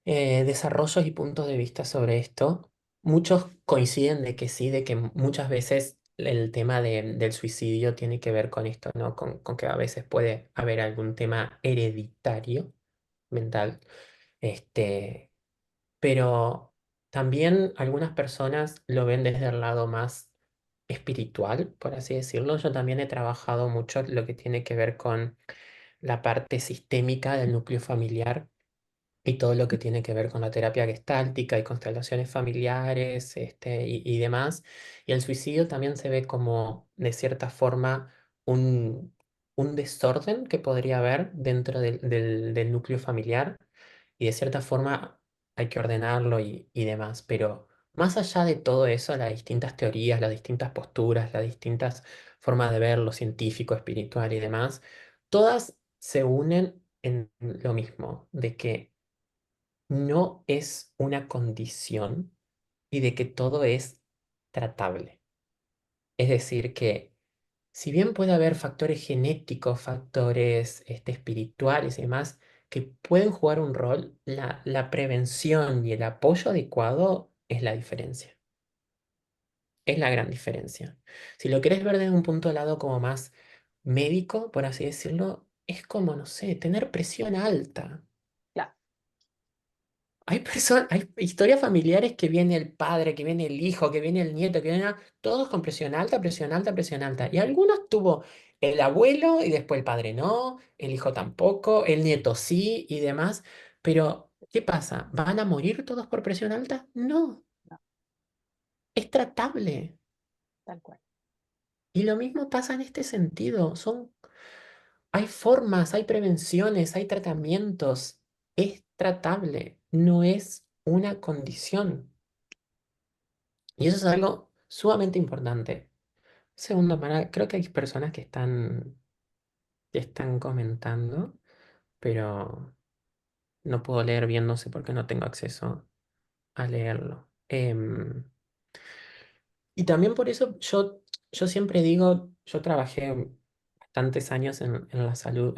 A: desarrollos y puntos de vista sobre esto. Muchos coinciden de que sí, de que muchas veces el tema del suicidio tiene que ver con esto, ¿no? Con que a veces puede haber algún tema hereditario mental. Este, pero también algunas personas lo ven desde el lado más espiritual, por así decirlo. Yo también he trabajado mucho lo que tiene que ver con la parte sistémica del núcleo familiar y todo lo que tiene que ver con la terapia gestáltica y constelaciones familiares, y demás. Y el suicidio también se ve como, de cierta forma, un, un desorden que podría haber dentro del núcleo familiar. Y de cierta forma hay que ordenarlo y demás. Pero más allá de todo eso, las distintas teorías, las distintas posturas, las distintas formas de ver lo científico, espiritual y demás, todas se unen en lo mismo, de que no es una condición y de que todo es tratable. Es decir, que si bien puede haber factores genéticos, factores espirituales y demás que pueden jugar un rol, la prevención y el apoyo adecuado es la diferencia. Es la gran diferencia. Si lo querés ver desde un punto de lado como más médico, por así decirlo, es como, no sé, tener presión alta.
B: Claro,
A: Hay personas, hay historias familiares que viene el padre, que viene el hijo, que viene el nieto, que viene todos con presión alta, presión alta, presión alta. Y algunos tuvo el abuelo y después el padre no, el hijo tampoco, el nieto sí y demás. Pero, ¿qué pasa? ¿Van a morir todos por presión alta? No,
B: no,
A: es tratable.
B: tal cual.
A: Y lo mismo pasa en este sentido. Hay formas, hay prevenciones, hay tratamientos. Es tratable, no es una condición. Y eso es algo sumamente importante. Segundo, creo que hay personas que están comentando, pero no puedo leer bien, no sé por qué no tengo acceso a leerlo. Y también por eso yo siempre digo, yo trabajé bastantes años en la salud,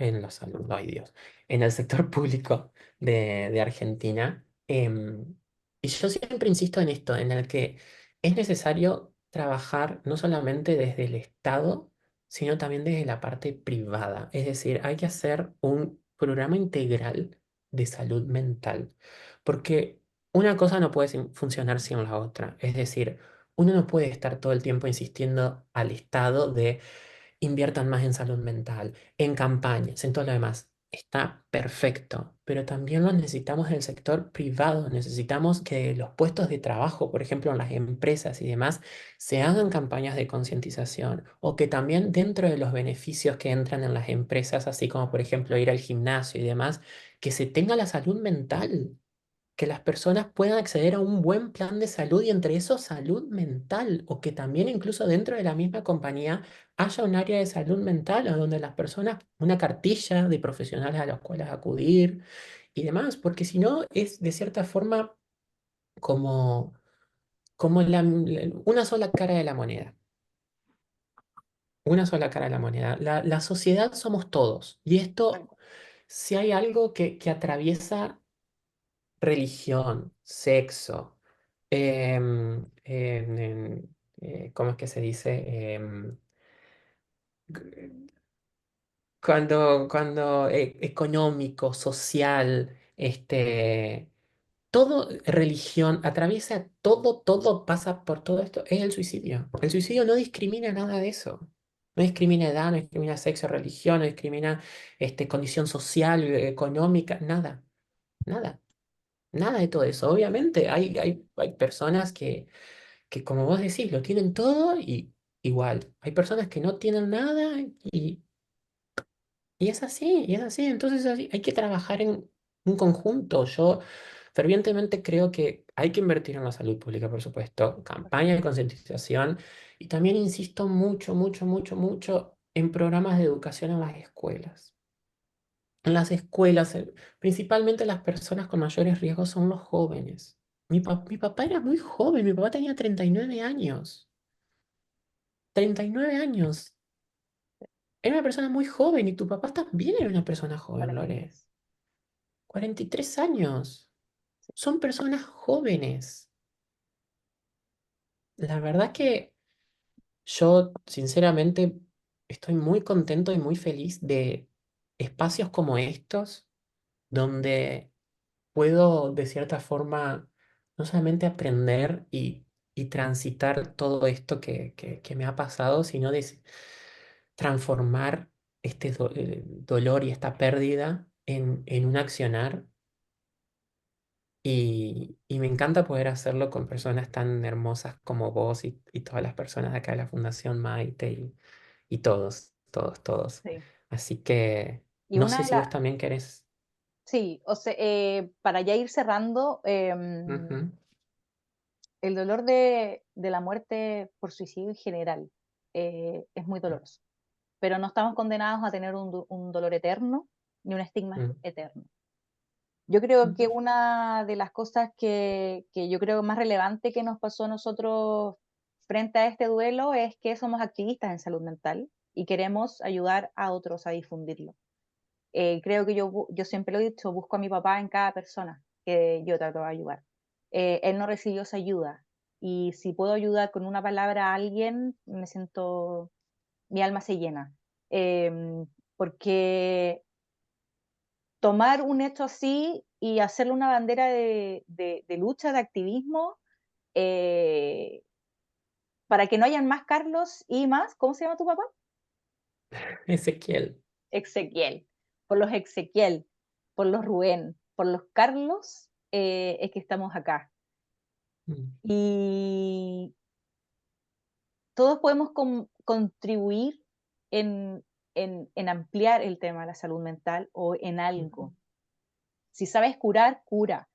A: ay Dios, en el sector público de Argentina. Y yo siempre insisto en esto, en el que es necesario trabajar no solamente desde el Estado, sino también desde la parte privada. Es decir, hay que hacer un programa integral de salud mental, porque una cosa no puede funcionar sin la otra. Es decir, uno no puede estar todo el tiempo insistiendo al Estado de inviertan más en salud mental, en campañas, en todo lo demás. Está perfecto, pero también lo necesitamos en el sector privado. Necesitamos que los puestos de trabajo, por ejemplo, en las empresas y demás, se hagan campañas de concientización o que también dentro de los beneficios que entran en las empresas, así como por ejemplo ir al gimnasio y demás, que se tenga la salud mental, que las personas puedan acceder a un buen plan de salud y entre eso salud mental, o que también incluso dentro de la misma compañía haya un área de salud mental o donde las personas, una cartilla de profesionales a los cuales acudir y demás, porque si no es de cierta forma como, como una sola cara de la moneda. Una sola cara de la moneda. La sociedad somos todos. Y esto, si hay algo que atraviesa religión, sexo, ¿cómo es que se dice? Económico, social, todo, religión, atraviesa todo, todo pasa por todo esto, es el suicidio. El suicidio no discrimina nada de eso. No discrimina edad, no discrimina sexo, religión, no discrimina condición social, económica, nada, nada. Nada de todo eso. Obviamente hay personas que, como vos decís, lo tienen todo y igual. Hay personas que no tienen nada y es así, y es así. Entonces hay que trabajar en un conjunto. Yo fervientemente creo que hay que invertir en la salud pública, por supuesto. Campaña de concientización y también insisto mucho, mucho, mucho, mucho en programas de educación en las escuelas. En las escuelas, principalmente las personas con mayores riesgos son los jóvenes. Mi papá era muy joven, mi papá tenía 39 años. 39 años. Era una persona muy joven y tu papá también era una persona joven, Lore.
B: 43.
A: 43 años. Son personas jóvenes. La verdad que yo, sinceramente, estoy muy contento y muy feliz de espacios como estos donde puedo de cierta forma no solamente aprender y transitar todo esto que me ha pasado, sino transformar dolor y esta pérdida en un accionar. Y me encanta poder hacerlo con personas tan hermosas como vos y todas las personas de acá de la Fundación Maite y todos, todos, todos.
B: Sí.
A: Así que
B: Y
A: no
B: una
A: sé
B: de
A: si vos
B: las,
A: también querés.
B: sí, o sea, para ya ir cerrando,
A: Ujú,
B: el dolor de la muerte por suicidio en general es muy doloroso, pero no estamos condenados a tener un dolor eterno ni un estigma
A: ujú,
B: eterno. Yo creo que
A: ujú,
B: una de las cosas que yo creo más relevante que nos pasó a nosotros frente a este duelo es que somos activistas en salud mental y queremos ayudar a otros a difundirlo. Creo que yo siempre lo he dicho, busco a mi papá en cada persona que yo trato de ayudar. Él no recibió esa ayuda y si puedo ayudar con una palabra a alguien, me siento, mi alma se llena. Em, Porque tomar un hecho así y hacerle una bandera de lucha, de activismo, eh, para que no hayan más Carlos y más, ¿cómo se llama tu papá?
A: Ezequiel.
B: Ezequiel. Por los Ezequiel, por los Rubén, por los Carlos, es que estamos acá.
A: Mm,
B: Y todos podemos contribuir en, en ampliar el tema de la salud mental o en
A: ujú,
B: algo. Si sabes curar, cura.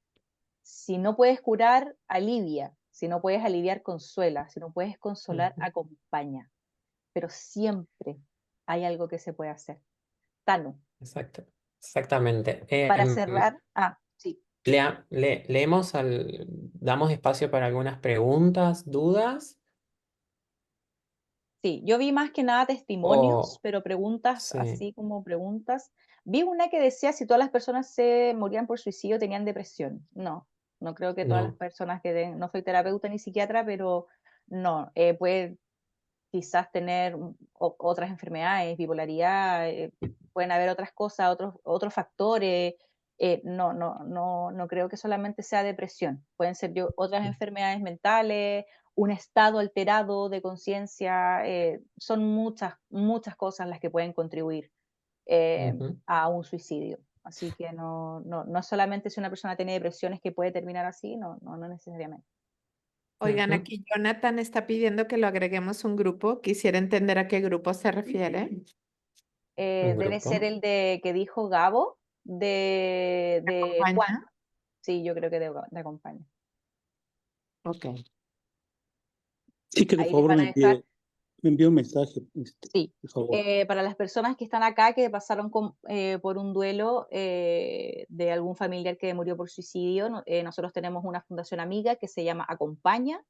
B: Si no puedes curar, alivia. Si no puedes aliviar, consuela. Si no puedes consolar,
A: Ujú.
B: acompaña. Pero siempre hay algo que se puede hacer. Tanu,
A: Exacto, exactamente.
B: para cerrar, sí,
A: Leemos damos espacio para algunas preguntas, dudas
B: sí, yo vi más que nada testimonios,
A: o
B: pero preguntas
A: sí,
B: así como preguntas. Vi una que decía si todas las personas se morían por suicidio tenían depresión. No, no creo que todas las
A: no.
B: personas que no soy terapeuta ni psiquiatra, pero no, puede quizás tener otras enfermedades, bipolaridad, pueden haber otras cosas, otros factores. No creo que solamente sea depresión. Pueden ser otras enfermedades mentales, un estado alterado de conciencia. Son muchas cosas las que pueden contribuir
A: Ujú,
B: a un suicidio. Así que no solamente si una persona tiene depresión es que puede terminar así, no necesariamente.
C: Oigan,
A: ujú.
C: aquí Jonathan está pidiendo que lo agreguemos un grupo. Quisiera entender a qué grupo se refiere.
A: Un
B: Debe ser
A: grupo.
B: el de que dijo Gabo, de Juan.
C: ¿Acompaña?
B: Sí, yo creo que de acompaña.
C: Ok.
D: Sí, que de
B: Ahí les
D: favor
B: van a dejar,
D: me envíe un mensaje,
B: sí.
D: por favor.
B: Para las personas que están acá, que pasaron por un duelo de algún familiar que murió por suicidio, nosotros tenemos una fundación amiga que se llama Acompaña.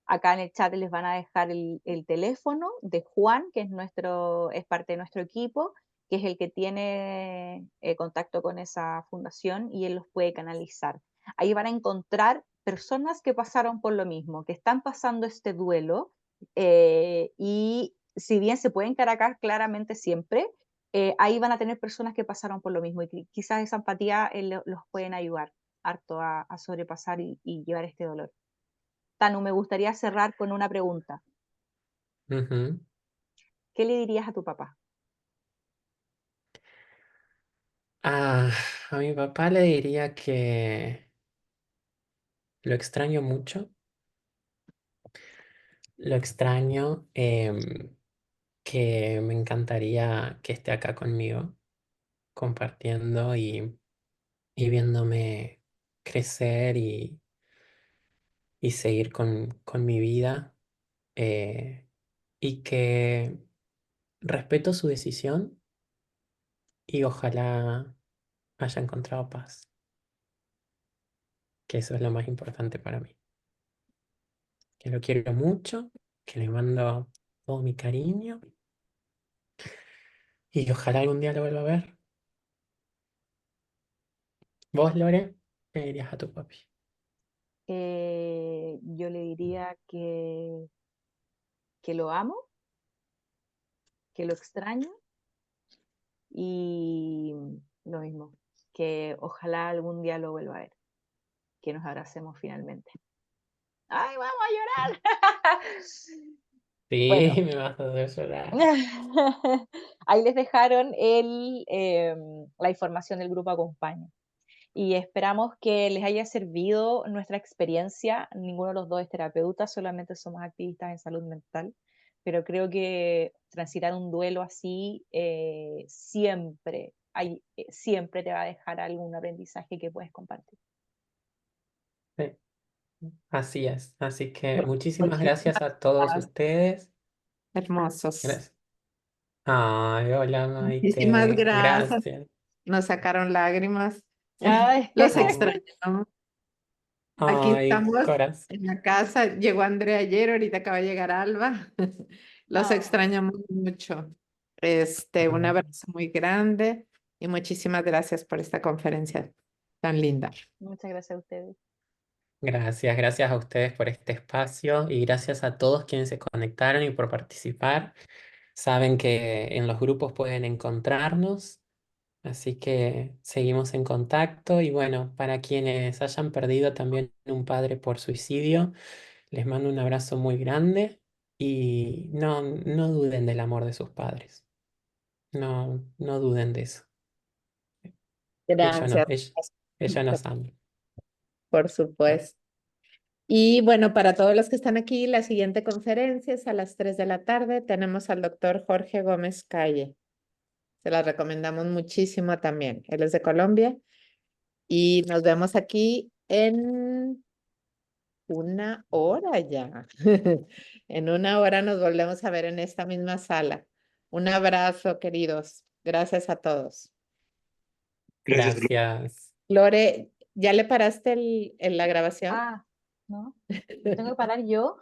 B: Acá en el chat les van a dejar el teléfono de Juan, que es parte de nuestro equipo, que es el que tiene contacto con esa fundación y él los puede canalizar. Ahí van a encontrar personas que pasaron por lo mismo, que están pasando este duelo y si bien se pueden caracar claramente siempre, ahí van a tener personas que pasaron por lo mismo y quizás esa empatía los pueden ayudar harto a sobrepasar y llevar este dolor. Tanu, me gustaría cerrar con una pregunta.
A: Ujú.
B: ¿Qué le dirías a tu papá?
A: Ah, a mi papá le diría que lo extraño mucho, lo extraño, que me encantaría que esté acá conmigo, compartiendo y viéndome crecer y seguir con mi vida, eh, y que respeto su decisión y ojalá haya encontrado paz, que eso es lo más importante para mí, que lo quiero mucho, que le mando todo mi cariño y ojalá algún día lo vuelva a ver. ¿Vos, Lore, qué dirías a tu papi?
B: Yo le diría que lo amo, que lo extraño y lo mismo, que ojalá algún día lo vuelva a ver, que nos abracemos finalmente. ¡Ay, vamos a llorar!
A: Sí,
B: Bueno,
A: me vas a hacer llorar.
B: ahí les dejaron la información del grupo Acompaña. Y esperamos que les haya servido nuestra experiencia. Ninguno de los dos es terapeuta, solamente somos activistas en salud mental, pero creo que transitar un duelo así siempre te va a dejar algún aprendizaje que puedes compartir.
A: Sí, así es. Así que
C: Bueno,
A: muchísimas gracias
C: muchísimas
A: a todos
C: gracias.
A: ustedes.
C: Hermosos.
A: Gracias. Ay, hola
C: Muchísimas
A: Maite.
C: gracias.
A: Gracias.
C: Nos sacaron lágrimas.
B: Ay,
C: Los extrañamos. Aquí
A: Ay,
C: estamos
A: corazón.
C: en la casa. Llegó Andrea ayer, ahorita acaba de llegar Alba. Los
B: oh,
C: extrañamos mucho. Un
A: Ay,
C: abrazo muy grande y muchísimas gracias por esta conferencia tan linda.
B: muchas gracias a ustedes.
A: gracias, gracias a ustedes por este espacio y gracias a todos quienes se conectaron y por participar. Saben que en los grupos pueden encontrarnos, así que seguimos en contacto y bueno, para quienes hayan perdido también un padre por suicidio, les mando un abrazo muy grande y no duden del amor de sus padres. No duden de eso.
C: Gracias.
A: Ellos nos aman.
C: Por supuesto. Y bueno, para todos los que están aquí, la siguiente conferencia es a las 3 de la tarde. Tenemos al doctor Jorge Gómez Calle. Se la recomendamos muchísimo también. Él es de Colombia y nos vemos aquí en una hora ya. En una hora nos volvemos a ver en esta misma sala. Un abrazo, queridos. Gracias a todos.
D: Gracias, Gloria.
A: Gracias.
C: Lore, ¿ya le paraste la grabación?
B: Ah, ¿no? ¿Tengo que parar yo?